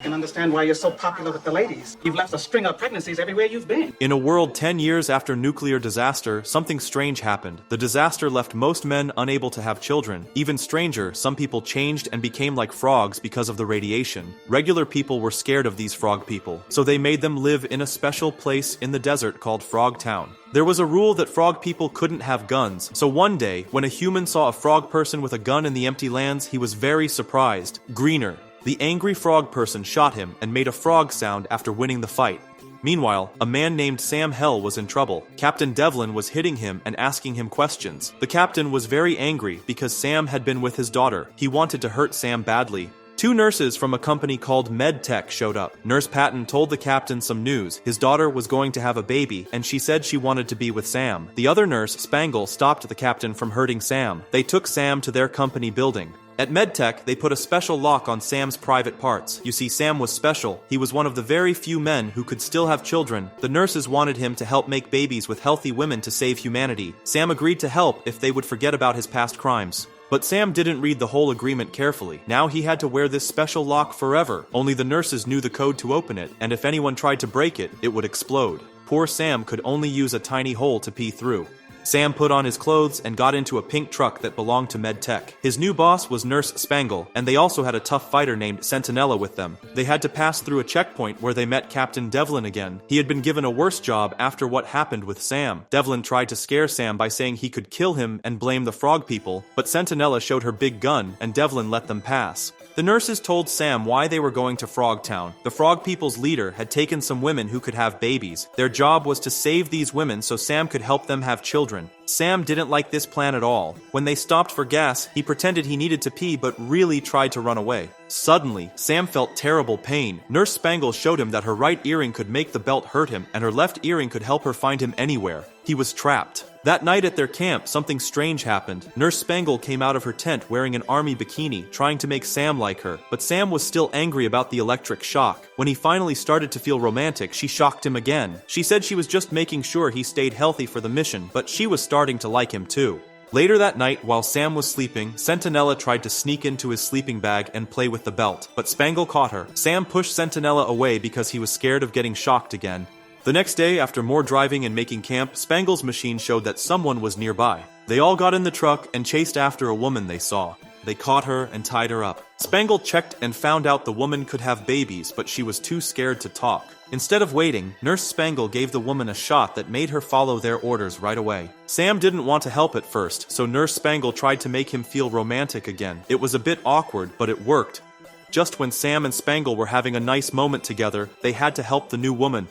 I can understand why you're so popular with the ladies. You've left a string of pregnancies everywhere you've been. In a world 10 years after nuclear disaster, something strange happened. The disaster left most men unable to have children. Even stranger, some people changed and became like frogs because of the radiation. Regular people were scared of these frog people, so they made them live in a special place in the desert called Frog Town. There was a rule that frog people couldn't have guns, so one day, when a human saw a frog person with a gun in the empty lands, he was very surprised. Greener. The angry frog person shot him and made a frog sound after winning the fight. Meanwhile, a man named Sam Hell was in trouble. Captain Devlin was hitting him and asking him questions. The captain was very angry because Sam had been with his daughter. He wanted to hurt Sam badly. Two nurses from a company called MedTech showed up. Nurse Patton told the captain some news. His daughter was going to have a baby, and she said she wanted to be with Sam. The other nurse, Spangle, stopped the captain from hurting Sam. They took Sam to their company building. At MedTech, they put a special lock on Sam's private parts. You see, Sam was special. He was one of the very few men who could still have children. The nurses wanted him to help make babies with healthy women to save humanity. Sam agreed to help if they would forget about his past crimes. But Sam didn't read the whole agreement carefully. Now he had to wear this special lock forever. Only the nurses knew the code to open it, and if anyone tried to break it, it would explode. Poor Sam could only use a tiny hole to pee through. Sam put on his clothes and got into a pink truck that belonged to MedTech. His new boss was Nurse Spangle, and they also had a tough fighter named Sentinella with them. They had to pass through a checkpoint where they met Captain Devlin again. He had been given a worse job after what happened with Sam. Devlin tried to scare Sam by saying he could kill him and blame the frog people, but Sentinella showed her big gun, and Devlin let them pass. The nurses told Sam why they were going to Frog Town. The frog people's leader had taken some women who could have babies. Their job was to save these women so Sam could help them have children. Sam didn't like this plan at all. When they stopped for gas, he pretended he needed to pee but really tried to run away. Suddenly, Sam felt terrible pain. Nurse Spangle showed him that her right earring could make the belt hurt him, and her left earring could help her find him anywhere. He was trapped. That night at their camp, something strange happened. Nurse Spangle came out of her tent wearing an army bikini, trying to make Sam like her. But Sam was still angry about the electric shock. When he finally started to feel romantic, she shocked him again. She said she was just making sure he stayed healthy for the mission, but she was starting to like him too. Later that night, while Sam was sleeping, Sentinella tried to sneak into his sleeping bag and play with the belt, but Spangle caught her. Sam pushed Sentinella away because he was scared of getting shocked again. The next day, after more driving and making camp, Spangle's machine showed that someone was nearby. They all got in the truck and chased after a woman they saw. They caught her and tied her up. Spangle checked and found out the woman could have babies, but she was too scared to talk. Instead of waiting, Nurse Spangle gave the woman a shot that made her follow their orders right away. Sam didn't want to help at first, so Nurse Spangle tried to make him feel romantic again. It was a bit awkward, but it worked. Just when Sam and Spangle were having a nice moment together, they had to help the new woman.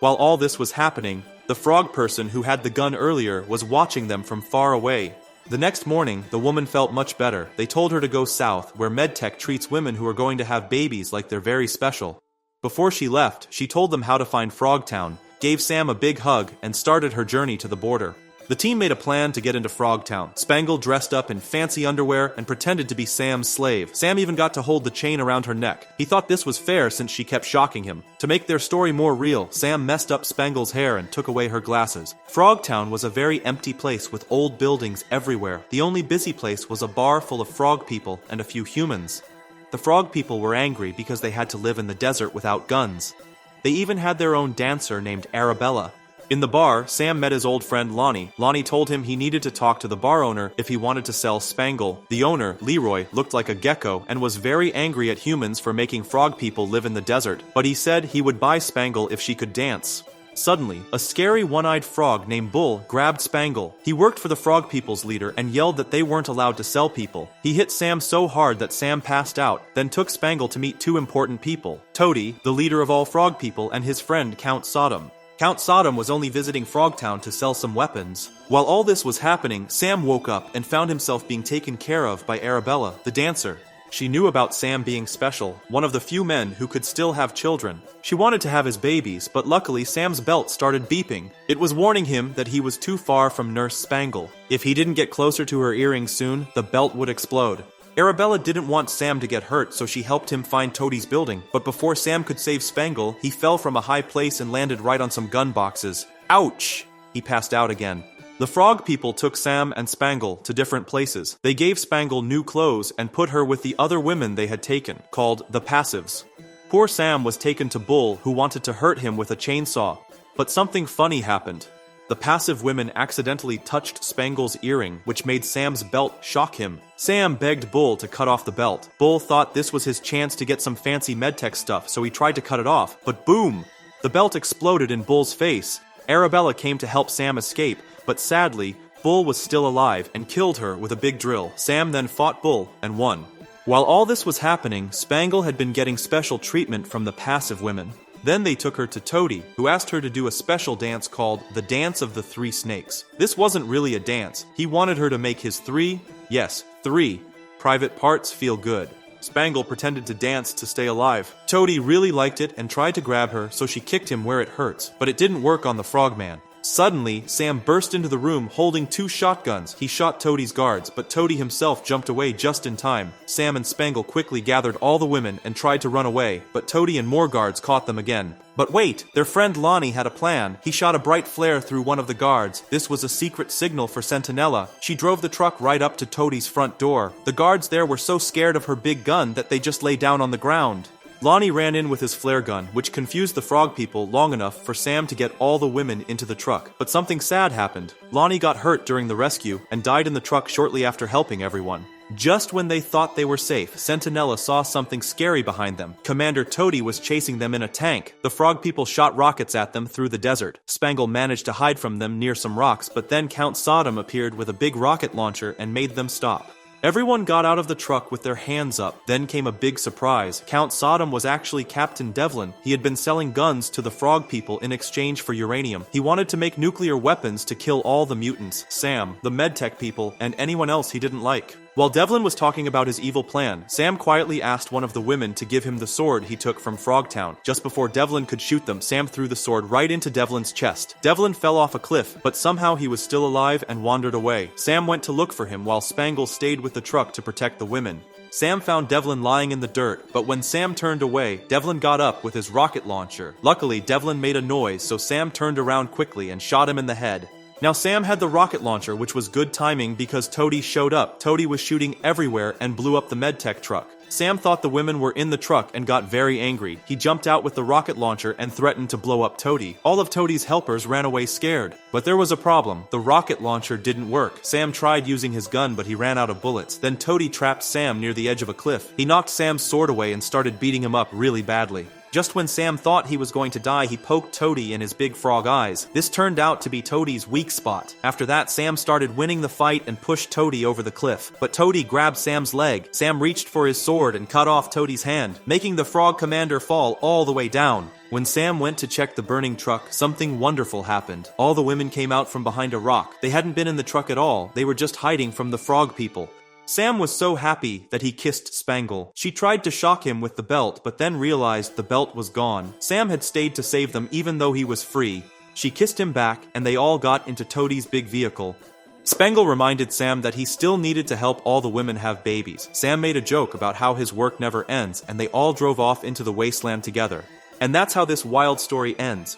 While all this was happening, the frog person who had the gun earlier was watching them from far away. The next morning, the woman felt much better. They told her to go south, where MedTech treats women who are going to have babies like they're very special. Before she left, she told them how to find Frogtown, gave Sam a big hug, and started her journey to the border. The team made a plan to get into Frogtown. Spangle dressed up in fancy underwear and pretended to be Sam's slave. Sam even got to hold the chain around her neck. He thought this was fair since she kept shocking him. To make their story more real, Sam messed up Spangle's hair and took away her glasses. Frogtown was a very empty place with old buildings everywhere. The only busy place was a bar full of frog people and a few humans. The frog people were angry because they had to live in the desert without guns. They even had their own dancer named Arabella. In the bar, Sam met his old friend Lonnie. Lonnie told him he needed to talk to the bar owner if he wanted to sell Spangle. The owner, Leroy, looked like a gecko and was very angry at humans for making frog people live in the desert, but he said he would buy Spangle if she could dance. Suddenly, a scary one-eyed frog named Bull grabbed Spangle. He worked for the frog people's leader and yelled that they weren't allowed to sell people. He hit Sam so hard that Sam passed out, then took Spangle to meet two important people, Toady, the leader of all frog people, and his friend Count Sodom. Count Sodom was only visiting Frogtown to sell some weapons. While all this was happening, Sam woke up and found himself being taken care of by Arabella, the dancer. She knew about Sam being special, one of the few men who could still have children. She wanted to have his babies, but luckily Sam's belt started beeping. It was warning him that he was too far from Nurse Spangle. If he didn't get closer to her earrings soon, the belt would explode. Arabella didn't want Sam to get hurt, so she helped him find Toadie's building. But before Sam could save Spangle, he fell from a high place and landed right on some gun boxes. Ouch! He passed out again. The frog people took Sam and Spangle to different places. They gave Spangle new clothes and put her with the other women they had taken, called the Passives. Poor Sam was taken to Bull, who wanted to hurt him with a chainsaw. But something funny happened. The passive women accidentally touched Spangle's earring, which made Sam's belt shock him. Sam begged Bull to cut off the belt. Bull thought this was his chance to get some fancy medtech stuff, so he tried to cut it off, but boom! The belt exploded in Bull's face. Arabella came to help Sam escape, but sadly, Bull was still alive and killed her with a big drill. Sam then fought Bull and won. While all this was happening, Spangle had been getting special treatment from the passive women. Then they took her to Toady, who asked her to do a special dance called the Dance of the Three Snakes. This wasn't really a dance. He wanted her to make his three private parts feel good. Spangle pretended to dance to stay alive. Toady really liked it and tried to grab her, so she kicked him where it hurts, but it didn't work on the frogman. Suddenly, Sam burst into the room holding 2 shotguns. He shot Toady's guards, but Toady himself jumped away just in time. Sam and Spangle quickly gathered all the women and tried to run away, but Toady and more guards caught them again. But wait, their friend Lonnie had a plan. He shot a bright flare through one of the guards. This was a secret signal for Sentinella. She drove the truck right up to Toady's front door. The guards there were so scared of her big gun that they just lay down on the ground. Lonnie ran in with his flare gun, which confused the frog people long enough for Sam to get all the women into the truck. But something sad happened. Lonnie got hurt during the rescue and died in the truck shortly after helping everyone. Just when they thought they were safe, Sentinella saw something scary behind them. Commander Toady was chasing them in a tank. The frog people shot rockets at them through the desert. Spangle managed to hide from them near some rocks, but then Count Sodom appeared with a big rocket launcher and made them stop. Everyone got out of the truck with their hands up. Then came a big surprise. Count Sodom was actually Captain Devlin. He had been selling guns to the frog people in exchange for uranium. He wanted to make nuclear weapons to kill all the mutants, Sam, the medtech people, and anyone else he didn't like. While Devlin was talking about his evil plan, Sam quietly asked one of the women to give him the sword he took from Frogtown. Just before Devlin could shoot them, Sam threw the sword right into Devlin's chest. Devlin fell off a cliff, but somehow he was still alive and wandered away. Sam went to look for him while Spangle stayed with the truck to protect the women. Sam found Devlin lying in the dirt, but when Sam turned away, Devlin got up with his rocket launcher. Luckily, Devlin made a noise, so Sam turned around quickly and shot him in the head. Now Sam had the rocket launcher, which was good timing because Toady showed up. Toady was shooting everywhere and blew up the medtech truck. Sam thought the women were in the truck and got very angry. He jumped out with the rocket launcher and threatened to blow up Toady. All of Toady's helpers ran away scared. But there was a problem. The rocket launcher didn't work. Sam tried using his gun, but he ran out of bullets. Then Toady trapped Sam near the edge of a cliff. He knocked Sam's sword away and started beating him up really badly. Just when Sam thought he was going to die, he poked Toady in his big frog eyes. This turned out to be Toady's weak spot. After that, Sam started winning the fight and pushed Toady over the cliff. But Toady grabbed Sam's leg. Sam reached for his sword and cut off Toady's hand, making the frog commander fall all the way down. When Sam went to check the burning truck, something wonderful happened. All the women came out from behind a rock. They hadn't been in the truck at all. They were just hiding from the frog people. Sam was so happy that he kissed Spangle. She tried to shock him with the belt, but then realized the belt was gone. Sam had stayed to save them even though he was free. She kissed him back, and they all got into Toady's big vehicle. Spangle reminded Sam that he still needed to help all the women have babies. Sam made a joke about how his work never ends, and they all drove off into the wasteland together. And that's how this wild story ends.